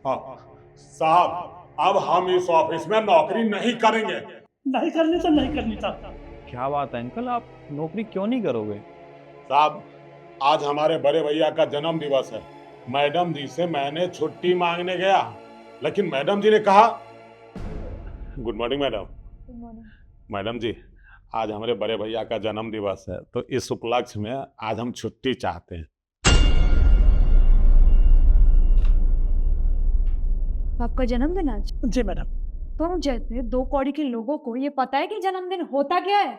हाँ साहब, अब हम इस ऑफिस में नौकरी नहीं करेंगे। नहीं करनी तो नहीं करनी साहब। क्या बात है अंकल, आप नौकरी क्यों नहीं करोगे? साहब, आज हमारे बड़े भैया का जन्म दिवस है। मैडम जी से मैंने छुट्टी मांगने गया, लेकिन मैडम जी ने कहा, good morning madam. Good morning. Madam ji, आज हमारे बड़े भैया का जन्म दिवस है, तो इस उपलक्ष्य में आज हम छुट्टी चाहते हैं। आपका जन्मदिन आज? जी मैडम। तुम जैसे दो कौड़ी के लोगों को ये पता है कि जन्मदिन होता क्या है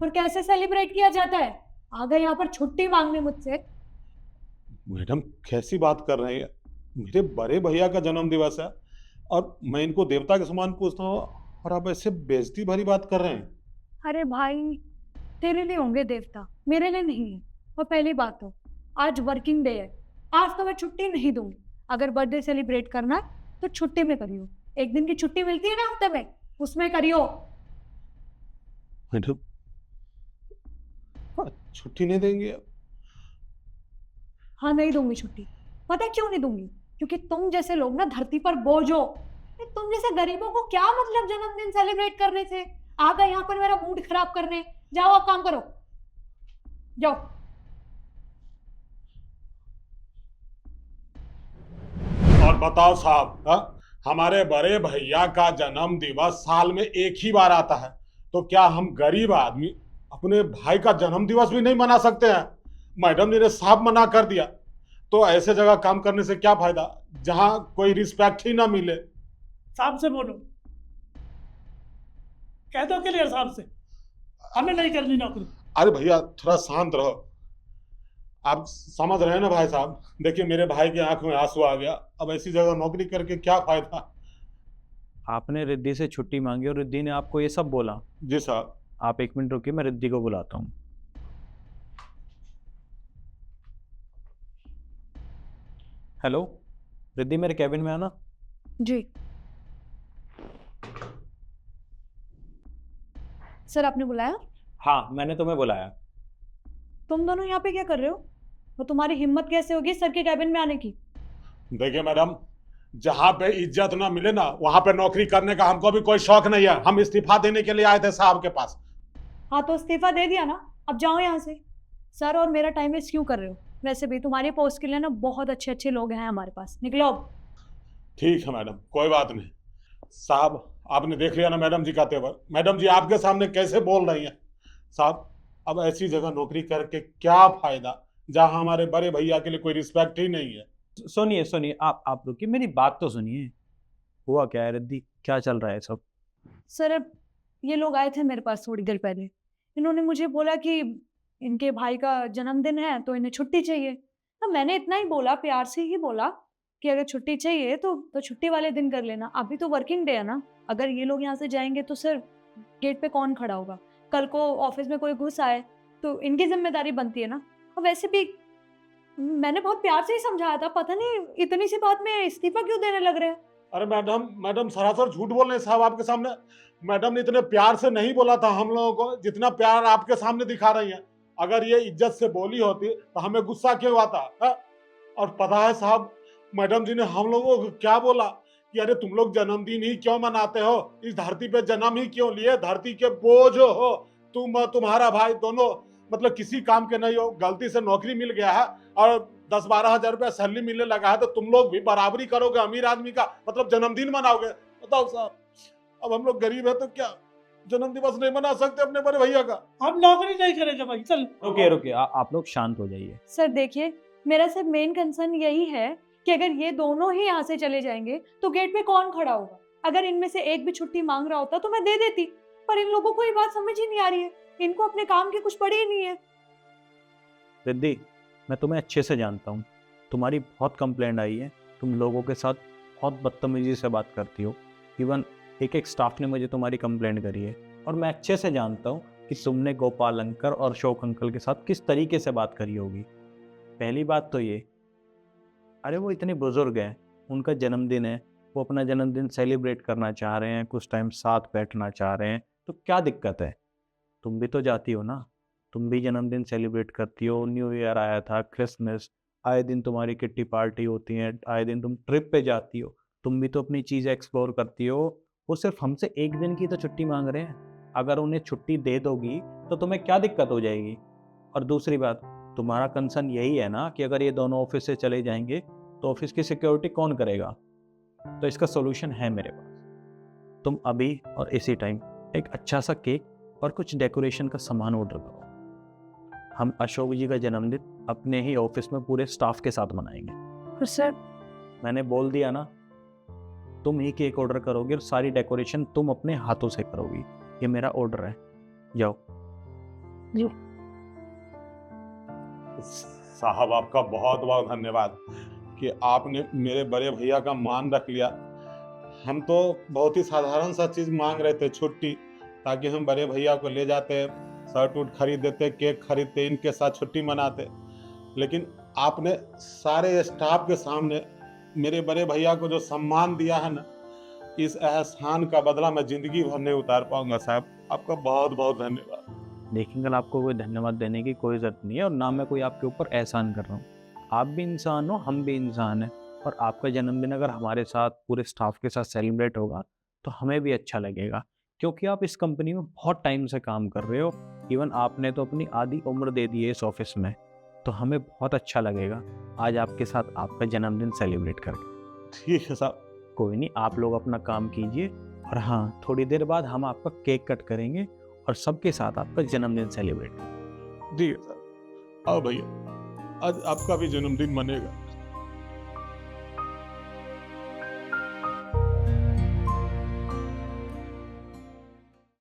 और कैसे सेलिब्रेट किया जाता है? आ गए यहाँ पर छुट्टी मांगने मुझसे। मैडम कैसी बात कर रही है? मेरे बड़े भैया का जन्म दिवस है और मैं इनको देवता के समान पूछता हूँ, और आप ऐसे बेइज्जती भरी बात कर रहे हैं। अरे भाई, तेरे लिए होंगे देवता, मेरे लिए नहीं है। और पहली बात तो आज वर्किंग डे है, आज तो मैं छुट्टी नहीं दूंगी। अगर बर्थडे सेलिब्रेट करना है तो छुट्टी में करियो। एक दिन की छुट्टी मिलती है ना हफ्ते में, उसमें करियो। मैडम, हाँ, छुट्टी नहीं देंगे? हाँ, नहीं दूंगी छुट्टी। पता है क्यों नहीं दूंगी? क्योंकि तुम जैसे लोग ना धरती पर बोझ हो। तुम जैसे गरीबों को क्या मतलब जन्मदिन सेलिब्रेट करने से? आ गए यहाँ पर मेरा मूड खराब करने। जाओ, आप काम करो, जाओ। और बताओ साहब, हाँ? हमारे बड़े भैया का जन्म दिवस साल में एक ही बार आता है, तो क्या हम गरीब आदमी अपने भाई का जन्म दिवस भी नहीं मना सकते हैं? मैडम जी ने साफ मना कर दिया। तो ऐसे जगह काम करने से क्या फायदा जहां कोई रिस्पेक्ट ही ना मिले। साहब से बोलो, कह दो क्लियर साहब से, हमें नहीं करनी नौकरी। अरे भैया, थोड़ा शांत रहो। आप समझ रहे हैं ना भाई साहब? देखिए, मेरे भाई की आंख में आंसू आ गया। अब ऐसी जगह नौकरी करके क्या फायदा। आपने रिद्धि से छुट्टी मांगी और रिद्धि ने आपको ये सब बोला? जी साहब। आप एक मिनट रुकिए, मैं रिद्धि को बुलाता हूँ। हेलो रिद्धि, मेरे कैबिन में आना। जी सर, आपने बुलाया? हाँ, मैंने तुम्हें बुलाया। तुम दोनों यहाँ पे क्या कर रहे हो? वो तुम्हारी हिम्मत कैसे होगी सर के कैबिन में आने की? देखिए मैडम, जहां पे इज्जत ना मिले ना, वहां पे नौकरी करने का हमको भी कोई शौक नहीं है। हम इस्तीफा देने के लिए आए थे साहब के पास। हाँ, तो इस्तीफा दे दिया ना, अब जाओ यहाँ से। सर, और मेरा टाइम वेस्ट क्यों कर रहे हो? वैसे भी तुम्हारी पोस्ट के लिए ना बहुत अच्छे अच्छे लोग हैं हमारे पास, निकलो अब। ठीक है मैडम, कोई बात नहीं। साहब, आपने देख लिया ना मैडम जी का तेवर। मैडम जी आपके सामने कैसे बोल रही हैं। साहब, अब ऐसी जगह नौकरी करके क्या फायदा जहां हमारे बड़े भैया के लिए कोई रिस्पेक्ट ही नहीं है। सुनिए सुनिए, आप रुकिए, मेरी बात तो सुनिए। हुआ क्या है रिद्धि, क्या चल रहा है सब? सर, अब ये लोग आए थे मेरे पास थोड़ी देर पहले। इन्होंने मुझे बोला कि इनके भाई का जन्मदिन है तो इन्हें छुट्टी चाहिए। अब मैंने इतना ही बोला, प्यार से ही बोला कि अगर छुट्टी चाहिए तो छुट्टी वाले दिन कर लेना। अभी तो वर्किंग डे है ना। अगर ये लोग यहाँ से जाएंगे तो सर गेट पे कौन खड़ा होगा? कल को ऑफिस में कोई घुस आए तो इनकी जिम्मेदारी बनती है ना। और वैसे भी मैंने बहुत प्यार से ही समझाया था, पता नहीं इतनी सी बात में इस्तीफा क्यों देने लग रहे हैं। अरे मैडम, मैडम सरासर झूठ बोल रहे हैं साहब आपके सामने। मैडम ने इतने प्यार से नहीं बोला था हम लोगों को जितना प्यार आपके सामने दिखा रही हैं। अगर ये इज्जत से बोली होती तो हमें गुस्सा क्यों आता है? और पता है साहब, मैडम जी ने हम लोगों को क्या बोला कि अरे तुम लोग जन्मदिन ही क्यों मनाते हो, इस धरती पे जन्म ही क्यों लिए, धरती के बोझ हो तुम और तुम्हारा भाई दोनों। मतलब किसी काम के नहीं हो, गलती से नौकरी मिल गया है और 10-12 हजार रुपया सैलरी मिलने लगा है, तो तुम लोग भी बराबरी करोगे अमीर आदमी का, मतलब जन्मदिन मनाओगे? बताओ साहब, अब हम लोग गरीब है तो क्या जन्म दिवस नहीं मना सकते अपने बड़े भैया का? हम नौकरी नहीं करेंगे भाई, चल। रुकिए रुकिए, आप लोग शांत हो जाइए। सर देखिए, मेरा सिर्फ मेन कंसर्न यही है कि अगर ये दोनों ही यहाँ से चले जाएंगे तो गेट पे कौन खड़ा होगा? अगर इनमें से एक भी छुट्टी मांग रहा होता तो मैं दे देती, पर इन लोगों को ये बात समझ ही नहीं आ रही है। इनको अपने काम की कुछ पड़ी ही नहीं है। रिद्धि, मैं तुम्हें अच्छे से जानता हूँ। तुम्हारी बहुत कंप्लेंट आई है, तुम लोगों के साथ बहुत बदतमीजी से बात करती हो। इवन एक एक स्टाफ ने मुझे तुम्हारी कंप्लेंट करी है, और मैं अच्छे से जानता हूँ कि तुमने गोपाल अंकल और अशोक अंकल के साथ किस तरीके से बात करी होगी। पहली बात तो ये, अरे वो इतने बुजुर्ग हैं, उनका जन्मदिन है, वो अपना जन्मदिन सेलिब्रेट करना चाह रहे हैं, कुछ टाइम साथ बैठना चाह रहे हैं, तो क्या दिक्कत है? तुम भी तो जाती हो ना, तुम भी जन्मदिन सेलिब्रेट करती हो, न्यू ईयर आया था, क्रिसमस, आए दिन तुम्हारी किट्टी पार्टी होती है, आए दिन तुम ट्रिप पे जाती हो, तुम भी तो अपनी चीज़ें एक्सप्लोर करती हो। वो सिर्फ हमसे एक दिन की तो छुट्टी मांग रहे हैं, अगर उन्हें छुट्टी दे दोगी तो तुम्हें क्या दिक्कत हो जाएगी? और दूसरी बात, तुम्हारा कंसर्न यही है ना कि अगर ये दोनों ऑफिस से चले जाएंगे तो ऑफिस की सिक्योरिटी कौन करेगा? तो इसका सोल्यूशन है मेरे पास। तुम अभी और इसी टाइम एक अच्छा सा केक और कुछ डेकोरेशन का सामान ऑर्डर करो। हम अशोक जी का जन्मदिन अपने ही ऑफिस में पूरे स्टाफ के साथ मनाएंगे। पर सर मैंने बोल दिया ना, तुम ही केक ऑर्डर करोगे और सारी डेकोरेशन तुम अपने हाथों से करोगी। ये मेरा ऑर्डर है, जाओ। साहब आपका बहुत बहुत धन्यवाद कि आपने मेरे बड़े भैया का मान रख लिया। हम तो बहुत ही साधारण सा चीज़ मांग रहे थे, छुट्टी, ताकि हम बड़े भैया को ले जाते, शर्ट उर्ट खरीद देते, केक खरीदते, इनके साथ छुट्टी मनाते। लेकिन आपने सारे स्टाफ के सामने मेरे बड़े भैया को जो सम्मान दिया है ना, इस एहसान का बदला मैं ज़िंदगी भर नहीं उतार पाऊंगा। साहब आपका बहुत बहुत धन्यवाद। देखिए अंकल, आपको कोई धन्यवाद देने की कोई ज़रूरत नहीं है, और ना मैं कोई आपके ऊपर एहसान कर रहा हूँ। आप भी इंसान हो, हम भी इंसान हैं, और आपका जन्मदिन अगर हमारे साथ पूरे स्टाफ के साथ सेलिब्रेट होगा तो हमें भी अच्छा लगेगा, क्योंकि आप इस कंपनी में बहुत टाइम से काम कर रहे हो। इवन आपने तो अपनी आधी उम्र दे दी है इस ऑफिस में, तो हमें बहुत अच्छा लगेगा आज आपके साथ आपका जन्मदिन सेलिब्रेट करके। ठीक है साहब। कोई नहीं, आप लोग अपना काम कीजिए, और हाँ, थोड़ी देर बाद हम आपका केक कट करेंगे और सबके साथ आपका जन्मदिन सेलिब्रेट करेंगे। ठीक है साहब। आओ भैया, आज आपका भी जन्मदिन मनेगा।